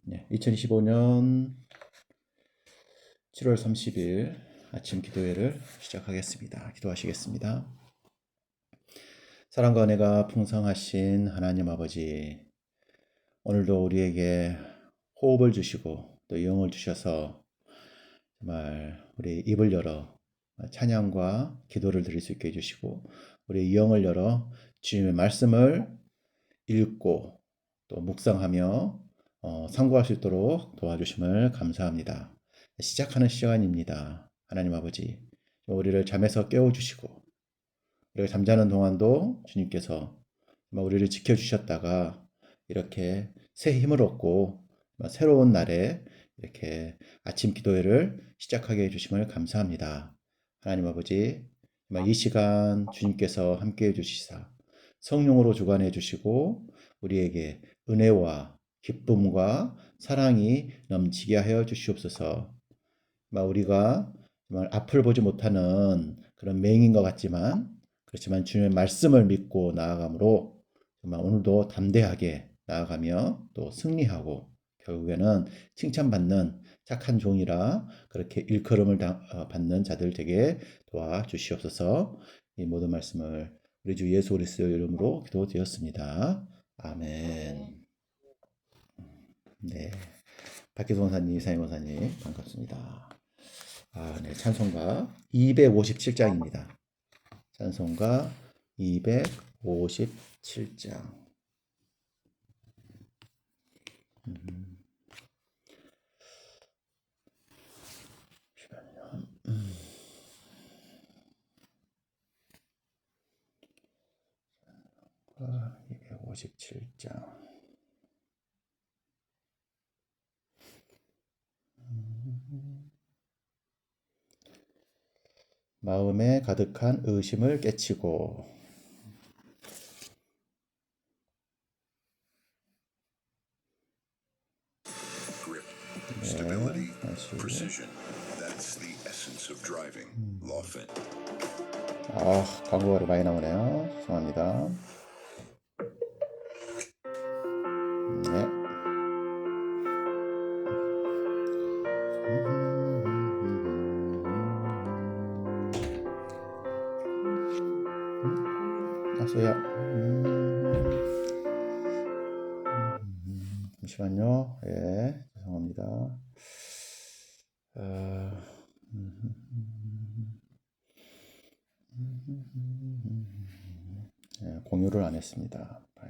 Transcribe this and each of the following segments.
2025년 7월 30일 아침 기도회를 시작하겠습니다. 기도하시겠습니다. 사랑과 은혜가 풍성하신 하나님 아버지, 오늘도 우리에게 호흡을 주시고 또 영을 주셔서 정말 우리 입을 열어 찬양과 기도를 드릴 수 있게 해주시고 우리의 영을 열어 주님의 말씀을 읽고 또 묵상하며 상고할 수 있도록 도와주심을 감사합니다. 시작하는 시간입니다. 하나님 아버지, 우리를 잠에서 깨워주시고 우리가 잠자는 동안도 주님께서 우리를 지켜주셨다가 이렇게 새 힘을 얻고 새로운 날에 이렇게 아침 기도회를 시작하게 해주심을 감사합니다. 하나님 아버지, 이 시간 주님께서 함께해 주시사 성령으로 주관해 주시고 우리에게 은혜와 기쁨과 사랑이 넘치게 하여 주시옵소서. 우리가 정말 앞을 보지 못하는 그런 맹인 것 같지만 그렇지만 주님의 말씀을 믿고 나아가므로 정말 오늘도 담대하게 나아가며 또 승리하고 결국에는 칭찬받는 착한 종이라 그렇게 일컬음을 받는 자들 되게 도와주시옵소서. 이 모든 말씀을 우리 주 예수 그리스도의 이름으로 기도드렸습니다. 아멘. 네, 박기동 원사님, 이사임 원사님 반갑습니다. 네, 찬송가 257장입니다. 찬송가 257장. 아, 257장. 마음에 가득한 의심을 깨치고. Stability, precision. That's the essence of driving. Lawfin. 광고가 많이 나오네요. 죄송합니다. 네. 소야. 잠시만요. 예, 죄송합니다. 공유를 안 했습니다. 네.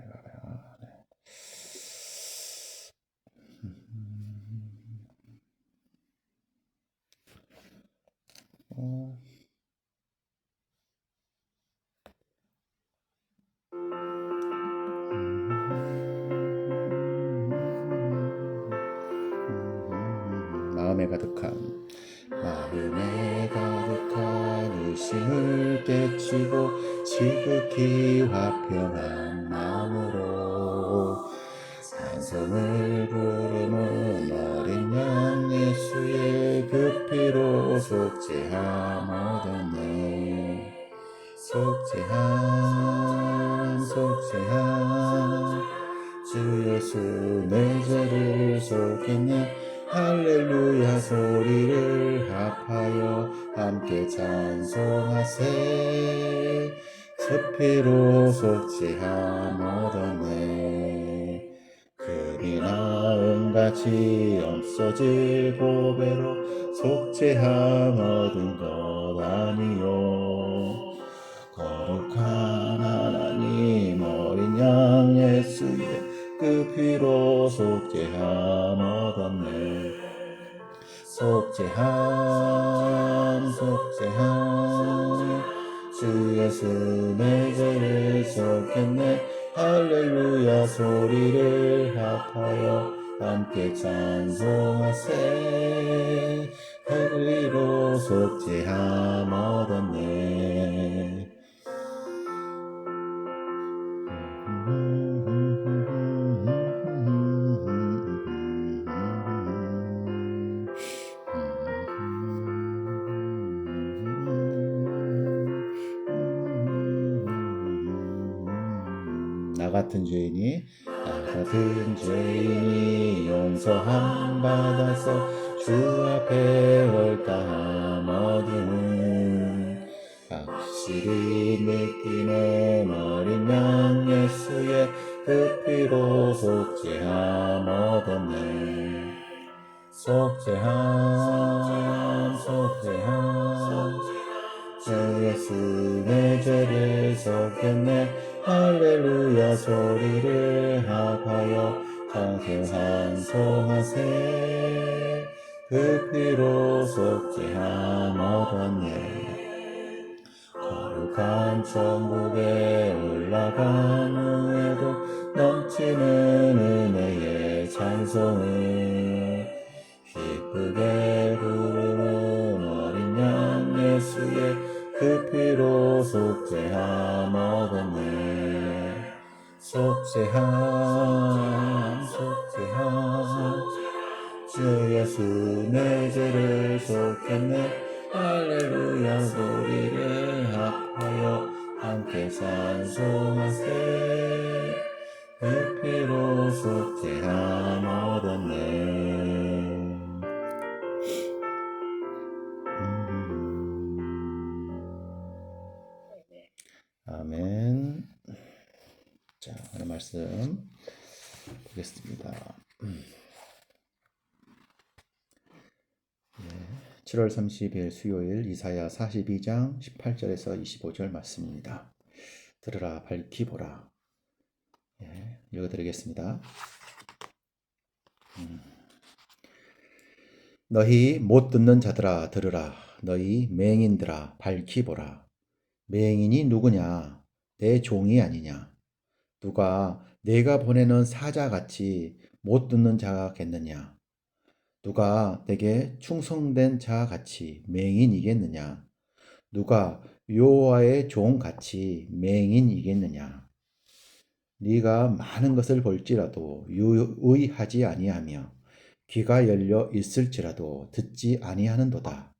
마음에 가득한 의심을 깨치고 지극히 화평한 마음으로 찬송을 부르는 어린 양 예수의 그 피로 속죄함 얻었네. 속죄함 주 예수 내 죄를 속했네. 할렐루야 소리를 합하여 함께 찬송하세. 그 피로 속죄함 얻었네. 금이나 은같이 없어질 보배로 속죄함 얻은 것 아니요. 거룩한 하나님 어린 양 예수의 그 피로 속죄함 얻었네. 속죄함 주 예수 내 죄를 속했네. 할렐루야 소리를 합하여 함께 찬송하세. 그 피로 속죄함 얻었네. 나 같은 죄인이 용서함 받아서 주 앞에 옳다함 얻으니 확실히 믿기는 어린 양 예수의 그 피로 속죄함 얻었네. 속죄함 주 예수 내 죄를 속였네. 할렐루야 소리를 합하여 찬송하세. 그 피로 속죄함 얻었네. 거룩한 천국에 올라간 후에도 넘치는 은혜의 찬송을 기쁘게 부르는 어린 양 예수의 그 피로 속죄함 얻었네. 속죄함 주 예수 내 죄를 속였네. 할렐루야 소리를 합하여 함께 찬송하세. 그 피로 속죄함 얻었네. 아멘. 자, 오늘 말씀 보겠습니다. 7월 30일 수요일 이사야 42장 18절에서 25절 말씀입니다. 들으라 밝히 보라. 읽어드리겠습니다. 너희 못 듣는 자들아 들으라. 너희 맹인들아 밝히 보라. 맹인이 누구냐? 내 종이 아니냐? 누가 내가 보내는 사자같이 못 듣는 자겠느냐? 누가 내게 충성된 자같이 맹인이겠느냐? 누가 여호와의 종같이 맹인이겠느냐? 네가 많은 것을 볼지라도 유의하지 아니하며 귀가 열려 있을지라도 듣지 아니하는도다.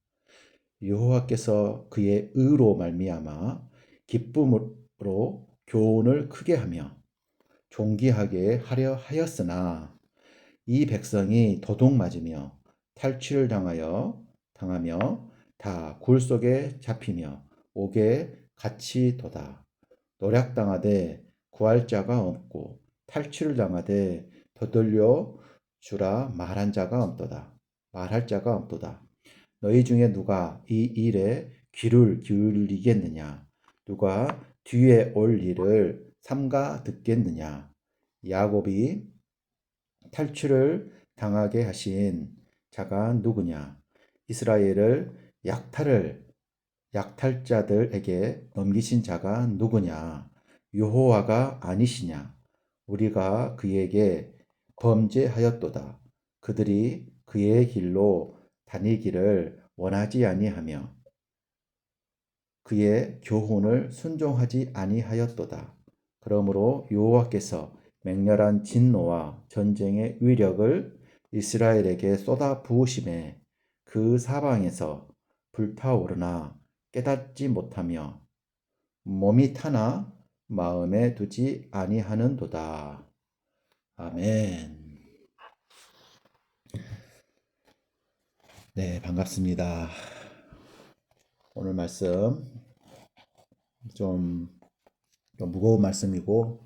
여호와께서 그의 의로 말미암아 기쁨으로 교훈을 크게 하며 존귀하게 하려 하였으나 이 백성이 도둑 맞으며 탈취를 당하며 다 굴 속에 잡히며 옥에 갇히도다. 노략당하되 구할 자가 없고 탈취를 당하되 되돌려 주라 말할 자가 없도다. 너희 중에 누가 이 일에 귀를 기울이겠느냐? 누가 뒤에 올 일을 삼가 듣겠느냐? 야곱이 탈취를 당하게 하신 자가 누구냐? 이스라엘을 약탈자들에게 넘기신 자가 누구냐? 여호와가 아니시냐? 우리가 그에게 범죄하였도다. 그들이 그의 길로 다니기를 원하지 아니하며 그의 교훈을 순종하지 아니하였도다. 그러므로 여호와께서 맹렬한 진노와 전쟁의 위력을 이스라엘에게 쏟아 부으심에 그 사방에서 불타오르나 깨닫지 못하며 몸이 타나 마음에 두지 아니하는도다. 아멘. 네, 반갑습니다. 오늘 말씀 좀 무거운 말씀이고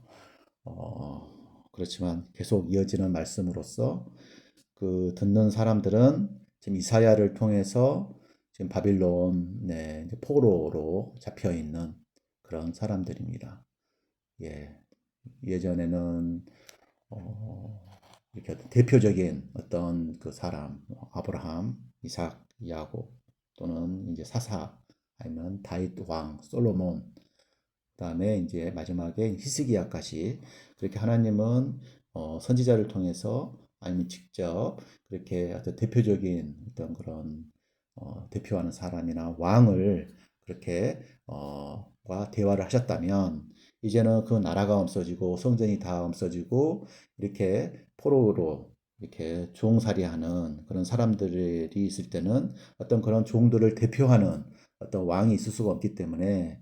그렇지만 계속 이어지는 말씀으로서 그 듣는 사람들은 지금 이사야를 통해서 지금 바빌론 포로로 잡혀 있는 그런 사람들입니다. 예전에는 이렇게 대표적인 어떤 그 사람, 아브라함, 이삭, 야곱 또는 이제 사사 아니면 다윗 왕, 솔로몬, 그다음에 이제 마지막에 히스기야까지 그렇게 하나님은 선지자를 통해서 아니면 직접 그렇게 어떤 대표적인 어떤 그런 대표하는 사람이나 왕을 그렇게 과 대화를 하셨다면 이제는 그 나라가 없어지고 성전이 다 없어지고 이렇게 포로로 이렇게 종살이하는 그런 사람들이 있을 때는 어떤 그런 종들을 대표하는 어떤 왕이 있을 수가 없기 때문에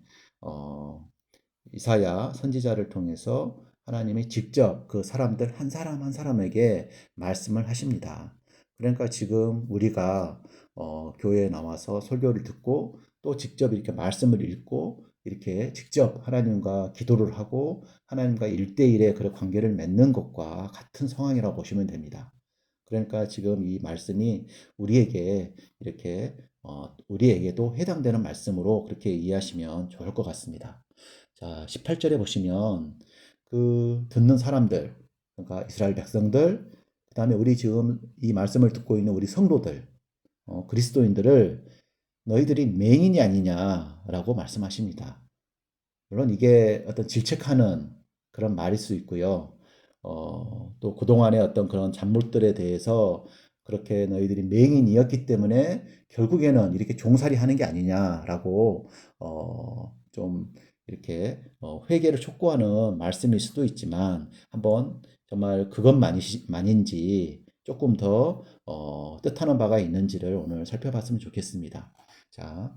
이사야 선지자를 통해서 하나님이 직접 그 사람들 한 사람 한 사람에게 말씀을 하십니다. 그러니까 지금 우리가 교회에 나와서 설교를 듣고 또 직접 이렇게 말씀을 읽고 이렇게 직접 하나님과 기도를 하고 하나님과 일대일의 그런 관계를 맺는 것과 같은 상황이라고 보시면 됩니다. 그러니까 지금 이 말씀이 우리에게 이렇게 우리에게도 해당되는 말씀으로 그렇게 이해하시면 좋을 것 같습니다. 자, 18절에 보시면 그 듣는 사람들, 그러니까 이스라엘 백성들, 그 다음에 우리 지금 이 말씀을 듣고 있는 우리 성도들, 그리스도인들을 너희들이 맹인이 아니냐라고 말씀하십니다. 물론 이게 어떤 질책하는 그런 말일 수 있고요. 또 그동안의 어떤 그런 잔못들에 대해서 그렇게 너희들이 맹인이었기 때문에 결국에는 이렇게 종살이 하는 게 아니냐라고 좀 이렇게 회개를 촉구하는 말씀일 수도 있지만 한번 정말 그것만인지 조금 더 뜻하는 바가 있는지를 오늘 살펴봤으면 좋겠습니다. 자,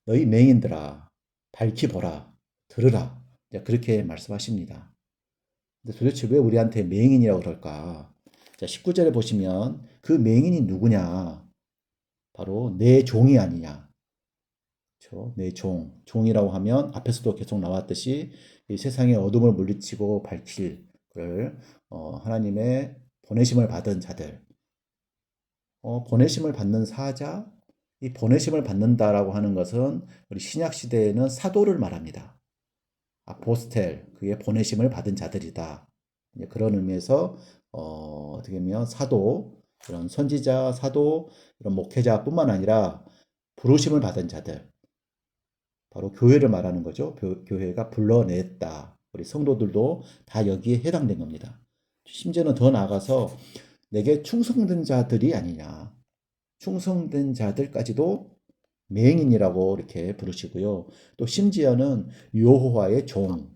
너희 맹인들아, 밝히 보라, 들으라. 그렇게 말씀하십니다. 근데 도대체 왜 우리한테 맹인이라고 그럴까? 자, 19절에 보시면 그 맹인이 누구냐? 바로 내 종이 아니냐. 그렇죠? 내 종. 종이라고 하면 앞에서도 계속 나왔듯이 이 세상의 어둠을 물리치고 밝힐 그를 하나님의 보내심을 받은 자들. 보내심을 받는 사자, 이 보내심을 받는다라고 하는 것은 우리 신약 시대에는 사도를 말합니다. 아포스텔, 그의 보내심을 받은 자들이다. 그런 의미에서 어떻게 보면 사도, 그런 선지자, 사도, 이런 목회자뿐만 아니라 부르심을 받은 자들, 바로 교회를 말하는 거죠. 교회가 불러냈다. 우리 성도들도 다 여기에 해당된 겁니다. 심지어는 더 나아가서 내게 충성된 자들이 아니냐. 충성된 자들까지도 맹인이라고 이렇게 부르시고요. 또 심지어는 여호와의 종도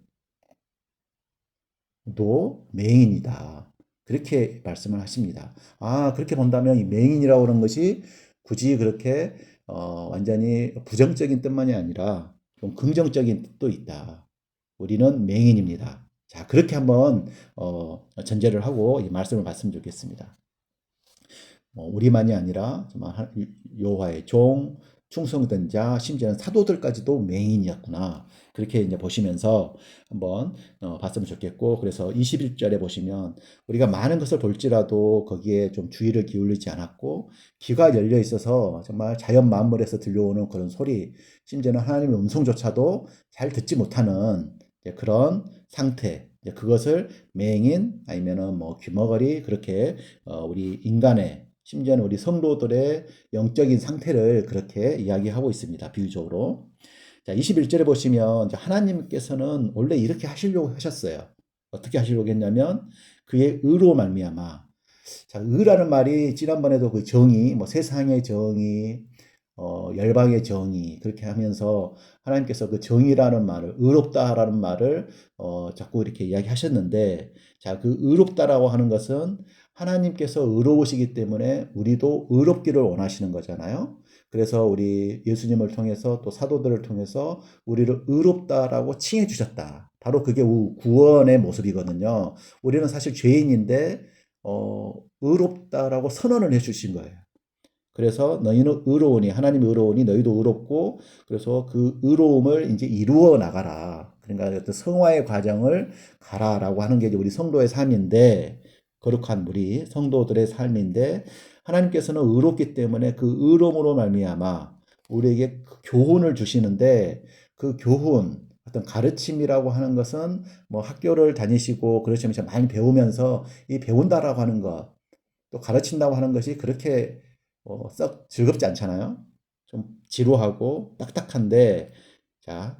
맹인이다. 그렇게 말씀을 하십니다. 아, 그렇게 본다면 이 맹인이라고 하는 것이 굳이 그렇게 완전히 부정적인 뜻만이 아니라 좀 긍정적인 뜻도 있다. 우리는 맹인입니다. 자, 그렇게 한번 전제를 하고 이 말씀을 봤으면 좋겠습니다. 우리만이 아니라 정말 여호와의 종, 충성된 자, 심지어는 사도들까지도 맹인이었구나. 그렇게 이제 보시면서 한번 봤으면 좋겠고, 그래서 21절에 보시면 우리가 많은 것을 볼지라도 거기에 좀 주의를 기울이지 않았고, 귀가 열려 있어서 정말 자연 만물에서 들려오는 그런 소리, 심지어는 하나님의 음성조차도 잘 듣지 못하는 그런 상태, 그것을 맹인 아니면은 뭐 귀머거리 그렇게 우리 인간의 심지어는 우리 성도들의 영적인 상태를 그렇게 이야기하고 있습니다. 비유적으로. 자, 21절에 보시면 하나님께서는 원래 이렇게 하시려고 하셨어요. 어떻게 하시려고 했냐면 그의 의로 말미암아. 자, 의라는 말이 지난번에도 그 정의, 뭐 세상의 정의, 열방의 정의 그렇게 하면서 하나님께서 그 정의라는 말을 의롭다라는 말을 자꾸 이렇게 이야기하셨는데 자, 그 의롭다라고 하는 것은 하나님께서 의로우시기 때문에 우리도 의롭기를 원하시는 거잖아요. 그래서 우리 예수님을 통해서 또 사도들을 통해서 우리를 의롭다라고 칭해 주셨다. 바로 그게 구원의 모습이거든요. 우리는 사실 죄인인데 의롭다라고 선언을 해 주신 거예요. 그래서 너희는 의로우니 하나님이 의로우니 너희도 의롭고 그래서 그 의로움을 이제 이루어 나가라. 그러니까 어떤 성화의 과정을 가라라고 하는 게 이제 우리 성도의 삶인데 거룩한 우리 성도들의 삶인데 하나님께서는 의롭기 때문에 그 의로움으로 말미암아 우리에게 그 교훈을 주시는데 그 교훈 어떤 가르침이라고 하는 것은 뭐 학교를 다니시고 그렇지만 많이 배우면서 이 배운다라고 하는 것 또 가르친다고 하는 것이 그렇게 썩 즐겁지 않잖아요. 좀 지루하고 딱딱한데 자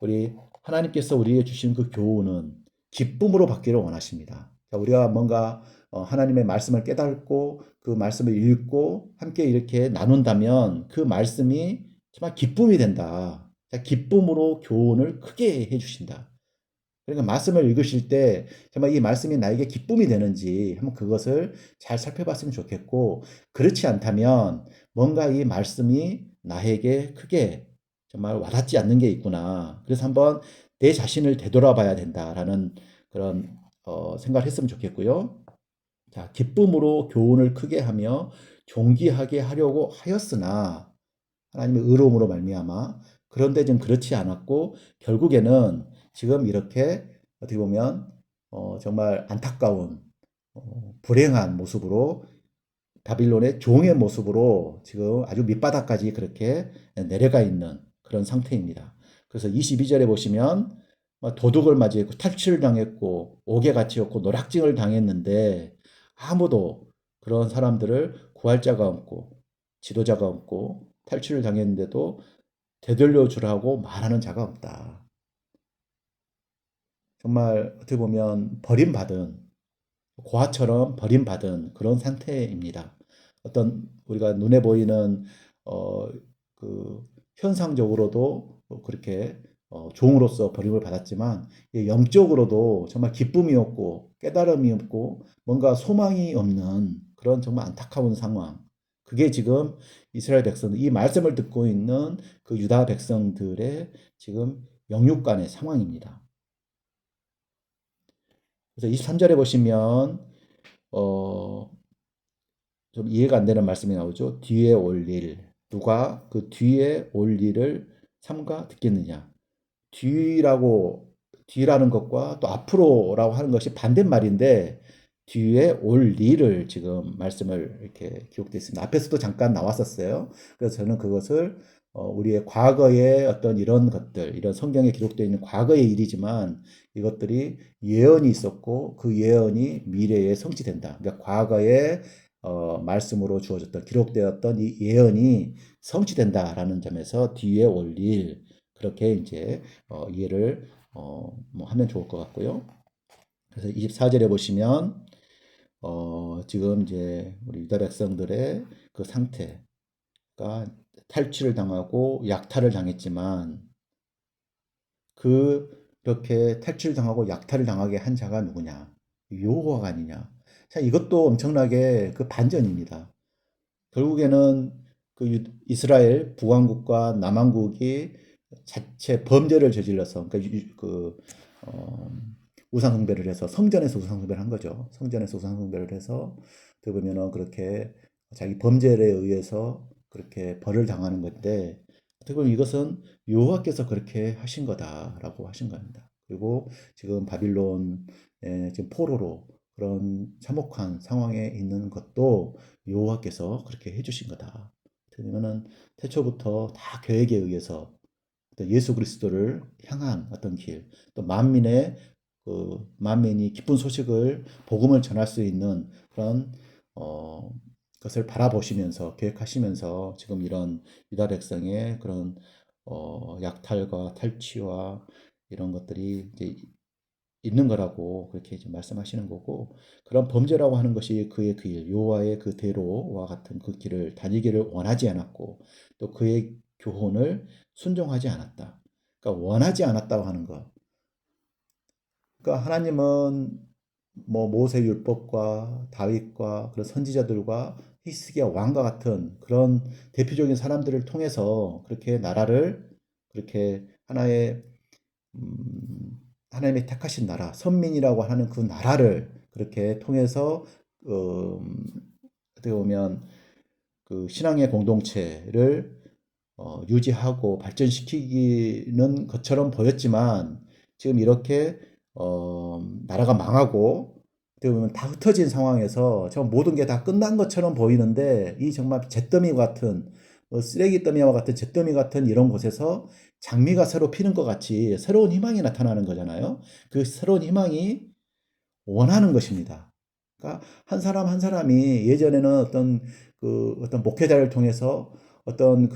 우리 하나님께서 우리에게 주신 그 교훈은 기쁨으로 받기를 원하십니다. 자, 우리가 뭔가 하나님의 말씀을 깨닫고 그 말씀을 읽고 함께 이렇게 나눈다면 그 말씀이 정말 기쁨이 된다. 자, 기쁨으로 교훈을 크게 해주신다. 그러니까 말씀을 읽으실 때 정말 이 말씀이 나에게 기쁨이 되는지 한번 그것을 잘 살펴봤으면 좋겠고 그렇지 않다면 뭔가 이 말씀이 나에게 크게 정말 와닿지 않는 게 있구나. 그래서 한번 내 자신을 되돌아봐야 된다라는 그런 생각했으면 좋겠고요. 자, 기쁨으로 교훈을 크게 하며 존귀하게 하려고 하였으나 하나님의 의로움으로 말미암아 그런데 좀 그렇지 않았고 결국에는 지금 이렇게 어떻게 보면 정말 안타까운 불행한 모습으로 바빌론의 종의 모습으로 지금 아주 밑바닥까지 그렇게 내려가 있는 그런 상태입니다. 그래서 22절에 보시면 도둑을 맞이했고 탈취를 당했고 옥에 갇히었고 노략징을 당했는데 아무도 그런 사람들을 구할 자가 없고 지도자가 없고 탈취를 당했는데도 되돌려 주라고 말하는 자가 없다. 정말 어떻게 보면 버림받은 고아처럼 버림받은 그런 상태입니다. 어떤 우리가 눈에 보이는 어, 그 현상적으로도 그렇게 종으로서 버림을 받았지만 영적으로도 정말 기쁨이 없고 깨달음이 없고 뭔가 소망이 없는 그런 정말 안타까운 상황. 그게 지금 이스라엘 백성들, 이 말씀을 듣고 있는 그 유다 백성들의 지금 영육간의 상황입니다. 그래서 23절에 보시면 어, 좀 이해가 안 되는 말씀이 나오죠. 뒤에 올 일. 누가 그 뒤에 올 일을 삼가 듣겠느냐. 뒤라고, 뒤라는 것과 또 앞으로라고 하는 것이 반대말인데, 뒤에 올 일을 지금 말씀을 이렇게 기록되어 있습니다. 앞에서도 잠깐 나왔었어요. 그래서 저는 그것을 우리의 과거의 어떤 이런 것들, 이런 성경에 기록되어 있는 과거의 일이지만 이것들이 예언이 있었고 그 예언이 미래에 성취된다. 그러니까 과거에 말씀으로 주어졌던 기록되었던 이 예언이 성취된다라는 점에서 뒤에 올 일, 그렇게 이제 이해를 뭐 하면 좋을 것 같고요. 그래서 24절에 보시면 지금 이제 우리 유다 백성들의 그 상태가 탈취를 당하고 약탈을 당했지만 그렇게 탈취를 당하고 약탈을 당하게 한 자가 누구냐? 여호와가 아니냐? 자, 이것도 엄청나게 그 반전입니다. 결국에는 그 이스라엘 북왕국과 남왕국이 자체 범죄를 저질러서 그러니까 어, 우상 숭배를 해서 성전에서 우상 숭배를 한 거죠. 성전에서 우상 숭배를 해서 어떻게 보면은 그렇게 자기 범죄에 의해서 그렇게 벌을 당하는 건데 어떻게 보면 이것은 여호와께서 그렇게 하신 거다라고 하신 겁니다. 그리고 지금 바빌론의 지금 포로로 그런 참혹한 상황에 있는 것도 여호와께서 그렇게 해주신 거다. 그러면은 태초부터 다 계획에 의해서 예수 그리스도를 향한 어떤 길, 또 만민의 만민이 기쁜 소식을 복음을 전할 수 있는 그런 것을 바라보시면서 계획하시면서 지금 이런 유다 백성의 그런 약탈과 탈취와 이런 것들이 이제 있는 거라고 그렇게 이제 말씀하시는 거고 그런 범죄라고 하는 것이 그의 그 일, 여호와의 그 대로와 같은 그 길을 다니기를 원하지 않았고 또 그의 교훈을 순종하지 않았다. 그러니까 원하지 않았다고 하는 것. 그러니까 하나님은 뭐 모세 율법과 다윗과 그런 선지자들과 히스기야 왕과 같은 그런 대표적인 사람들을 통해서 그렇게 나라를 그렇게 하나의 하나님의 택하신 나라, 선민이라고 하는 그 나라를 그렇게 통해서 어떻게 보면 그 신앙의 공동체를 유지하고 발전시키는 것처럼 보였지만 지금 이렇게 나라가 망하고 어떻게 보면 다 흩어진 상황에서 저 모든 게 다 끝난 것처럼 보이는데 이 정말 잿더미 같은 쓰레기 더미와 같은 잿더미 같은 이런 곳에서 장미가 새로 피는 것 같이 새로운 희망이 나타나는 거잖아요. 그 새로운 희망이 원하는 것입니다. 그러니까 한 사람 한 사람이 예전에는 어떤 목회자를 통해서 어떤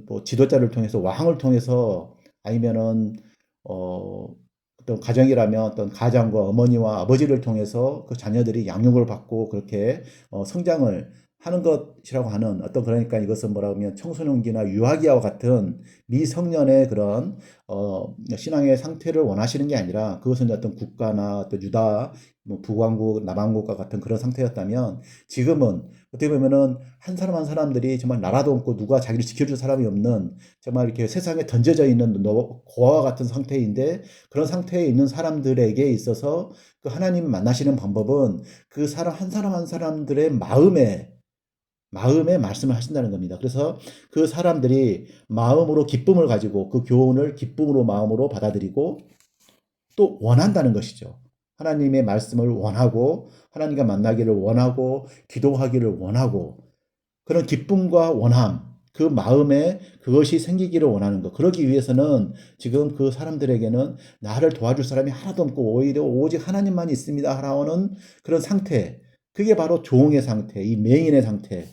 뭐 지도자를 통해서 왕을 통해서 아니면은 어떤 가정이라면 어떤 가장과 어머니와 아버지를 통해서 그 자녀들이 양육을 받고 그렇게 성장을 하는 것이라고 하는 어떤 그러니까 이것은 뭐라고 하면 청소년기나 유아기와 같은 미성년의 그런 신앙의 상태를 원하시는 게 아니라 그것은 어떤 국가나 어떤 유다 뭐 북왕국 남왕국과 같은 그런 상태였다면 지금은 어떻게 보면은 한 사람 한 사람들이 정말 나라도 없고 누가 자기를 지켜줄 사람이 없는 정말 이렇게 세상에 던져져 있는 고아와 같은 상태인데 그런 상태에 있는 사람들에게 있어서 그 하나님 만나시는 방법은 그 사람 한 사람 한 사람들의 마음에 말씀을 하신다는 겁니다. 그래서 그 사람들이 마음으로 기쁨을 가지고 그 교훈을 기쁨으로 마음으로 받아들이고 또 원한다는 것이죠. 하나님의 말씀을 원하고 하나님과 만나기를 원하고 기도하기를 원하고 그런 기쁨과 원함 그 마음에 그것이 생기기를 원하는 것. 그러기 위해서는 지금 그 사람들에게는 나를 도와줄 사람이 하나도 없고 오히려 오직 하나님만이 있습니다. 하라는 그런 상태. 그게 바로 종의 상태, 이 맹인의 상태.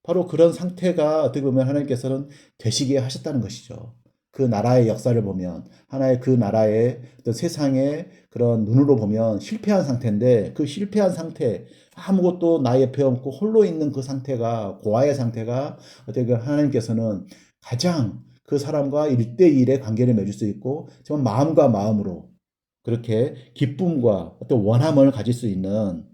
바로 그런 상태가 어떻게 보면 하나님께서는 되시게 하셨다는 것이죠. 그 나라의 역사를 보면 하나의 그 나라의 어떤 세상의 그런 눈으로 보면 실패한 상태인데 그 실패한 상태 아무것도 나 옆에 없고 홀로 있는 그 상태가 고아의 상태가 어떻게 보면 하나님께서는 가장 그 사람과 1대1의 관계를 맺을 수 있고 정말 마음과 마음으로 그렇게 기쁨과 어떤 원함을 가질 수 있는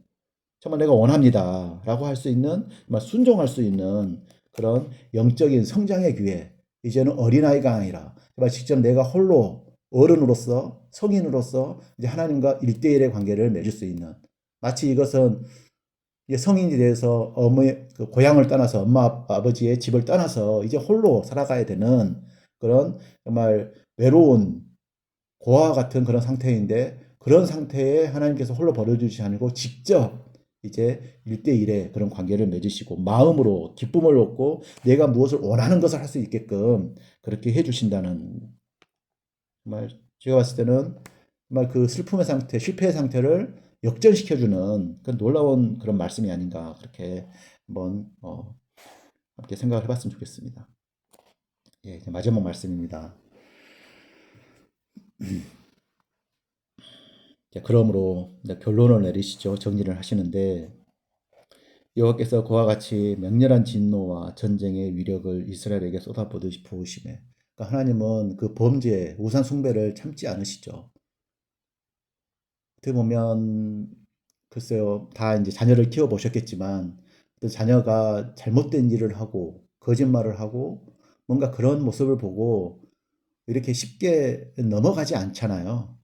정말 내가 원합니다. 라고 할 수 있는, 정말 순종할 수 있는 그런 영적인 성장의 기회. 이제는 어린아이가 아니라, 정말 직접 내가 홀로 어른으로서, 성인으로서 이제 하나님과 일대일의 관계를 맺을 수 있는. 마치 이것은 이제 성인이 돼서 그 고향을 떠나서 엄마 아버지의 집을 떠나서 이제 홀로 살아가야 되는 그런 정말 외로운 고아와 같은 그런 상태인데 그런 상태에 하나님께서 홀로 버려주지 않고 직접 이제 1대1의 그런 관계를 맺으시고 마음으로 기쁨을 얻고 내가 무엇을 원하는 것을 할 수 있게끔 그렇게 해주신다는 정말 제가 봤을 때는 정말 그 슬픔의 상태, 실패의 상태를 역전시켜주는 그런 놀라운 그런 말씀이 아닌가 그렇게 한번 함께 생각을 해봤으면 좋겠습니다. 예, 마지막 말씀입니다. 그러므로 결론을 내리시죠. 정리를 하시는데 여호와께서 그와 같이 맹렬한 진노와 전쟁의 위력을 이스라엘에게 쏟아부으시 부으시매 그러니까 하나님은 그 범죄, 우상 숭배를 참지 않으시죠. 어떻게 보면 글쎄요, 다 이제 자녀를 키워 보셨겠지만 그 자녀가 잘못된 일을 하고 거짓말을 하고 뭔가 그런 모습을 보고 이렇게 쉽게 넘어가지 않잖아요.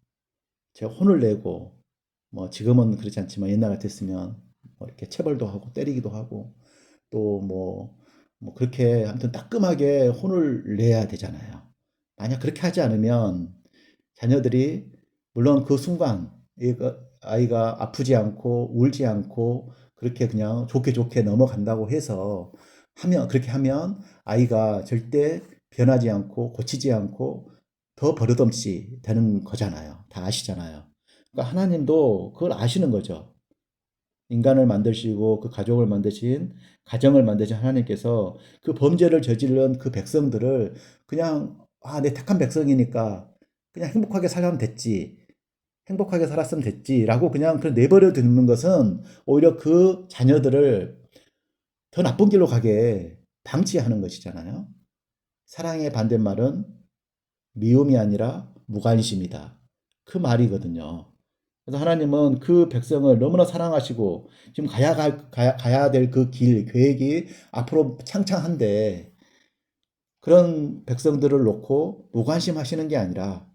제가 혼을 내고 뭐 지금은 그렇지 않지만 옛날 같았으면 뭐 이렇게 체벌도 하고 때리기도 하고 또 뭐 그렇게 아무튼 따끔하게 혼을 내야 되잖아요. 만약 그렇게 하지 않으면 자녀들이 물론 그 순간 아이가 아프지 않고 울지 않고 그렇게 그냥 좋게 좋게 넘어간다고 해서 하면 그렇게 하면 아이가 절대 변하지 않고 고치지 않고 더 버릇없이 되는 거잖아요. 다 아시잖아요. 그러니까 하나님도 그걸 아시는 거죠. 인간을 만드시고 그 가족을 만드신 가정을 만드신 하나님께서 그 범죄를 저지른 그 백성들을 그냥 내 택한 백성이니까 그냥 행복하게 살면 됐지. 행복하게 살았으면 됐지라고 그냥 내버려 두는 것은 오히려 그 자녀들을 더 나쁜 길로 가게 방치하는 것이잖아요. 사랑의 반대말은 미움이 아니라 무관심이다. 그 말이거든요. 그래서 하나님은 그 백성을 너무나 사랑하시고 지금 가야 될 그 길, 계획이 앞으로 창창한데 그런 백성들을 놓고 무관심하시는 게 아니라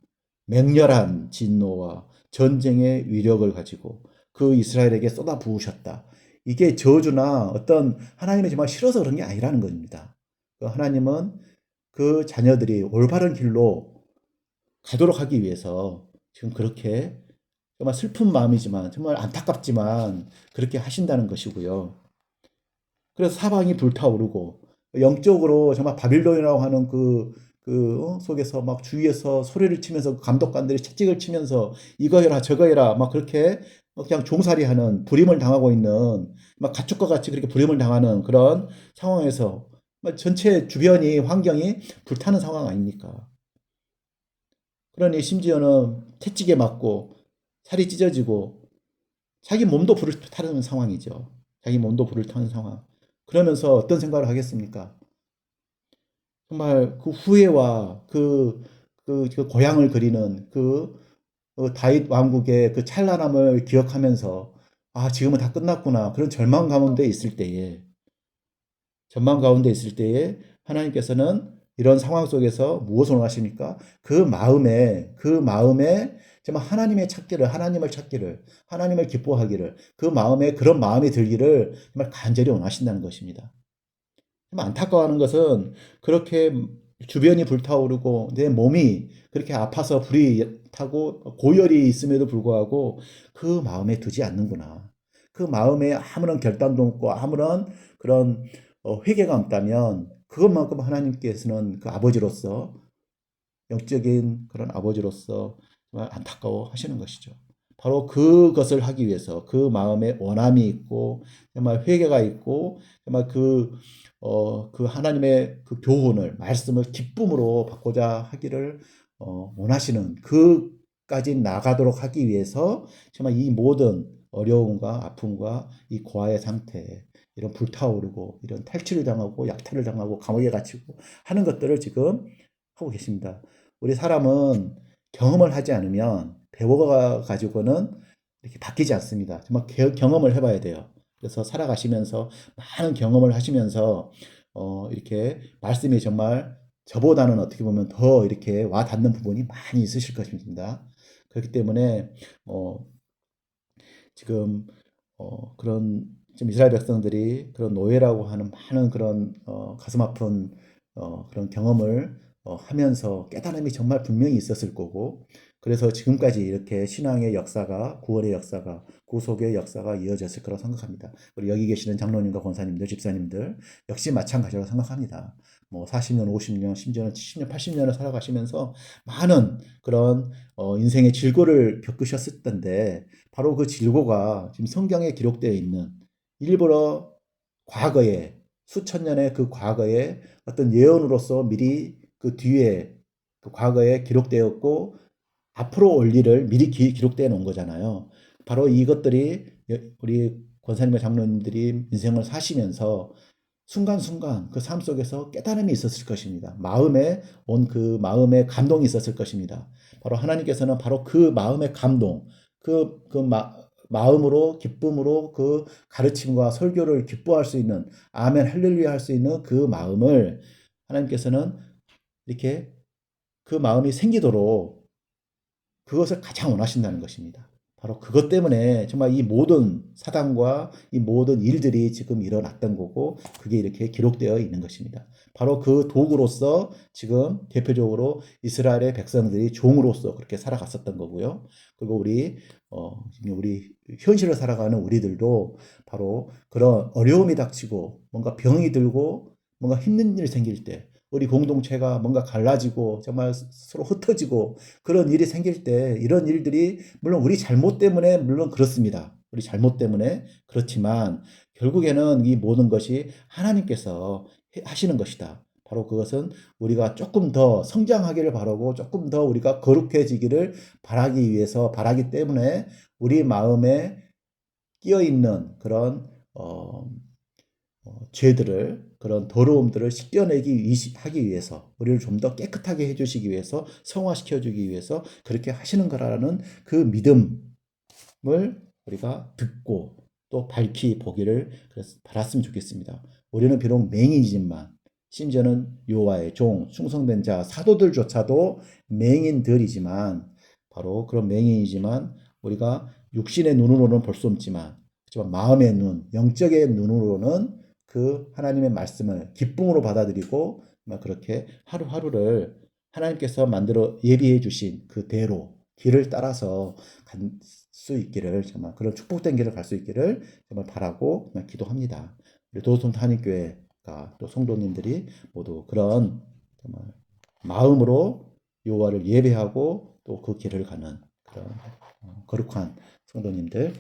맹렬한 진노와 전쟁의 위력을 가지고 그 이스라엘에게 쏟아 부으셨다. 이게 저주나 어떤 하나님이 정말 싫어서 그런 게 아니라는 겁니다. 하나님은 그 자녀들이 올바른 길로 가도록 하기 위해서 지금 그렇게 정말 슬픈 마음이지만 정말 안타깝지만 그렇게 하신다는 것이고요. 그래서 사방이 불타오르고 영적으로 정말 바빌론이라고 하는 속에서 막 주위에서 소리를 치면서 감독관들이 채찍을 치면서 이거 해라 저거 해라 막 그렇게 그냥 종살이하는 불임을 당하고 있는 막 가축과 같이 그렇게 불임을 당하는 그런 상황에서 전체 주변이 환경이 불타는 상황 아닙니까? 그러니 심지어는 채찍에 맞고 살이 찢어지고 자기 몸도 불을 타는 상황이죠. 자기 몸도 불을 타는 상황. 그러면서 어떤 생각을 하겠습니까? 정말 그 후회와 그 고향을 그리는 다윗 왕국의 그 찬란함을 기억하면서 아, 지금은 다 끝났구나. 그런 절망 가운데 있을 때에 하나님께서는 이런 상황 속에서 무엇을 원하십니까? 그 마음에 정말 하나님을 찾기를, 하나님을 기뻐하기를, 그 마음에 그런 마음이 들기를 정말 간절히 원하신다는 것입니다. 좀 안타까워하는 것은 그렇게 주변이 불타오르고 내 몸이 그렇게 아파서 불이 타고 고열이 있음에도 불구하고 그 마음에 두지 않는구나. 그 마음에 아무런 결단도 없고 아무런 그런 회개가 없다면 그것만큼 하나님께서는 그 아버지로서 영적인 그런 아버지로서 정말 안타까워 하시는 것이죠. 바로 그것을 하기 위해서 그 마음에 원함이 있고 정말 회개가 있고 정말 그 하나님의 그 교훈을 말씀을 기쁨으로 받고자 하기를 원하시는 그까지 나가도록 하기 위해서 정말 이 모든 어려움과 아픔과 이 고아의 상태 이런 불타오르고 이런 탈취를 당하고 약탈을 당하고 감옥에 갇히고 하는 것들을 지금 하고 계십니다. 우리 사람은 경험을 하지 않으면 배워가 가지고는 이렇게 바뀌지 않습니다. 정말 경험을 해봐야 돼요. 그래서 살아가시면서 많은 경험을 하시면서 이렇게 말씀이 정말 저보다는 어떻게 보면 더 이렇게 와 닿는 부분이 많이 있으실 것입니다. 그렇기 때문에 어, 지금 그런 좀 이스라엘 백성들이 그런 노예라고 하는 많은 그런 가슴 아픈 그런 경험을 하면서 깨달음이 정말 분명히 있었을 거고 그래서 지금까지 이렇게 신앙의 역사가 구원의 역사가 구속의 역사가 이어졌을 거라고 생각합니다. 우리 여기 계시는 장로님과 권사님들, 집사님들 역시 마찬가지라고 생각합니다. 뭐 40년, 50년, 심지어는 70년, 80년을 살아가시면서 많은 그런 인생의 질고를 겪으셨을 텐데 바로 그 질고가 지금 성경에 기록되어 있는 일부러 과거에 수천 년의 그 과거에 어떤 예언으로서 미리 그 뒤에 그 과거에 기록되었고 앞으로 올 일을 미리 기록되어 놓은 거잖아요. 바로 이것들이 우리 권사님과 장로님들이 인생을 사시면서 순간순간 그 삶 속에서 깨달음이 있었을 것입니다. 마음에 온 그 마음의 감동이 있었을 것입니다. 바로 하나님께서는 바로 그 마음의 감동, 마음으로 기쁨으로 그 가르침과 설교를 기뻐할 수 있는 아멘 할렐루야 할 수 있는 그 마음을 하나님께서는 이렇게 그 마음이 생기도록 그것을 가장 원하신다는 것입니다. 바로 그것 때문에 정말 이 모든 사단과 이 모든 일들이 지금 일어났던 거고 그게 이렇게 기록되어 있는 것입니다. 바로 그 도구로서 지금 대표적으로 이스라엘의 백성들이 종으로서 그렇게 살아갔었던 거고요. 그리고 우리 현실을 살아가는 우리들도 바로 그런 어려움이 닥치고 뭔가 병이 들고 뭔가 힘든 일이 생길 때 우리 공동체가 뭔가 갈라지고 정말 서로 흩어지고 그런 일이 생길 때 이런 일들이 물론 우리 잘못 때문에 물론 그렇습니다. 우리 잘못 때문에 그렇지만 결국에는 이 모든 것이 하나님께서 하시는 것이다. 바로 그것은 우리가 조금 더 성장하기를 바라고 조금 더 우리가 거룩해지기를 바라기 위해서 바라기 때문에 우리 마음에 끼어 있는 그런 죄들을 그런 더러움들을 씻겨내기 하기 위해서 우리를 좀 더 깨끗하게 해주시기 위해서 성화시켜 주기 위해서 그렇게 하시는 거라는 그 믿음을 우리가 듣고 또 밝히 보기를 바랐으면 좋겠습니다. 우리는 비록 맹인이지만 심지어는 여호와의 종, 충성된 자, 사도들조차도 맹인들이지만 바로 그런 맹인이지만 우리가 육신의 눈으로는 볼 수 없지만 그렇지만 마음의 눈, 영적의 눈으로는 그 하나님의 말씀을 기쁨으로 받아들이고 그렇게 하루하루를 하나님께서 만들어 예비해 주신 그대로 길을 따라서 갈 수 있기를 정말 그런 축복된 길을 갈 수 있기를 정말 바라고 기도합니다. 우리 도성타 한인교회가 또 성도님들이 모두 그런 정말 마음으로 여호와를 예배하고 또 그 길을 가는 그런 거룩한 성도님들